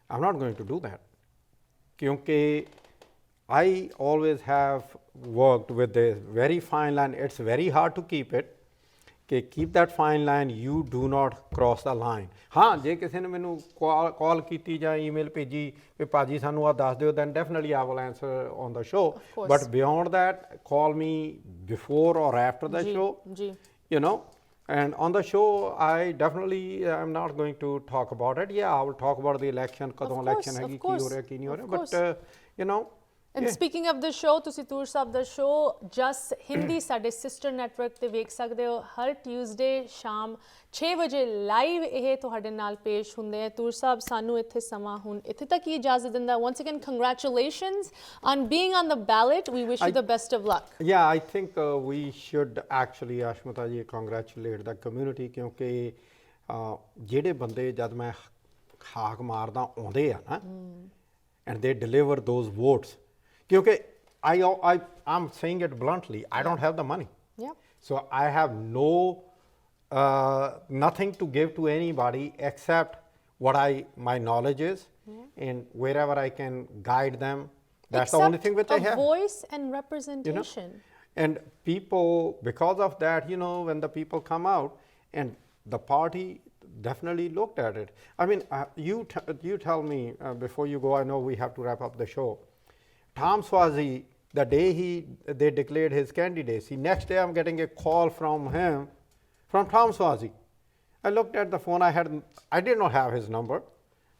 I'm not going to do that. Kyunki I always have worked with a very fine line. It's very hard to keep it. Keep that fine line. You do not cross the line. हाँ, जे किसी ने मैंने call की या email भेजी कि पाजी सानू आ दस दियो, then definitely I will answer on the show. But beyond that, call me before or after the show. You know, and on the show, I definitely am not going to talk about it. Yeah, I will talk about the election. कदों election है, की हो रहा है, की नहीं हो रहा. But you know, And speaking of the show, ਤੁਸੀਂ ਤੂਰ ਸਾਹਿਬ ਦਾ ਸ਼ੋ ਜਸ ਹਿੰਦੀ ਸਾਡੇ ਸਿਸਟਰ ਨੈਟਵਰਕ ਤੇ ਵੇਖ ਸਕਦੇ ਹੋ ਹਰ ਟਿਊਜ਼ਡੇ ਸ਼ਾਮ 6 ਵਜੇ ਲਾਈਵ ਇਹ ਤੁਹਾਡੇ ਨਾਲ ਪੇਸ਼ ਹੁੰਦੇ ਆ ਤੂਰ ਸਾਹਿਬ ਸਾਨੂੰ ਇੱਥੇ ਸਮਾਂ ਹੁਣ ਇੱਥੇ ਤੱਕ ਹੀ ਇਜਾਜ਼ਤ ਦਿੰਦਾ once again congratulations on being on the ballot we wish you the best of luck yeah I think we should actually Ashmita ji congratulate the community ਕਿਉਂਕਿ ਜਿਹੜੇ ਬੰਦੇ ਜਦ ਮੈਂ ਹਾਕ ਮਾਰਦਾ ਆਉਂਦੇ ਆ ਨਾ and they deliver those votes because I'm saying it bluntly, I don't have the money. Yeah. So I have nothing to give to anybody except what my knowledge is, and wherever I can guide them. That's the only thing which I have. Voice and representation. And people, because of that, when the people come out, and the party definitely looked at it. I mean, you tell me before you go. I know we have to wrap up the show. Tom Swazi, the day they declared his candidacy, next day I'm getting a call from Tom Swazi. I looked at the phone, I did not have his number.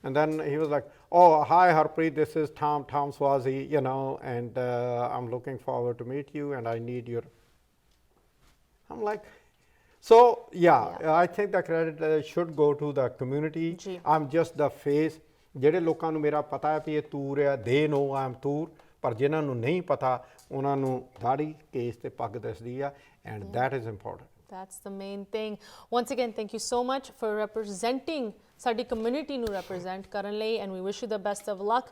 And then he was like, oh, hi Harpreet, this is Tom Swazi, and I'm looking forward to meet you and I need your, I'm like, so yeah, I think the credit should go to the community. I'm just the face. ਜਿਹੜੇ ਲੋਕਾਂ ਨੂੰ ਮੇਰਾ ਪਤਾ ਹੈ ਵੀ ਇਹ ਤੂਰ ਆ they know I'm ਤੂਰ ਪਰ ਜਿਨ੍ਹਾਂ ਨੂੰ ਨਹੀਂ ਪਤਾ ਉਹਨਾਂ ਨੂੰ ਦਾੜੀ ਕੇਸ ਤੇ ਪੱਗ ਦਿਸਦੀ ਆ and that is important. That's the main thing. Once again, thank you so much for representing ਸਾਡੀ ਕਮਿਊਨਿਟੀ ਨੂੰ represent ਕਰਨ ਲਈ and we wish you the best of luck.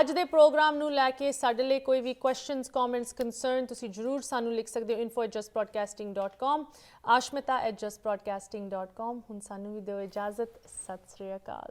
ਅੱਜ ਦੇ ਪ੍ਰੋਗਰਾਮ ਨੂੰ ਲੈ ਕੇ ਸਾਡੇ ਲਈ ਕੋਈ ਵੀ questions, comments, concern ਤੁਸੀਂ ਜ਼ਰੂਰ ਸਾਨੂੰ ਲਿਖ ਸਕਦੇ ਹੋ info@jusbroadcasting.com ashmita@jusbroadcasting.com ਹੁਣ ਸਾਨੂੰ ਵੀ ਦਿਓ ਇਜਾਜ਼ਤ ਸਤਿ ਸ੍ਰੀ ਅਕਾਲ.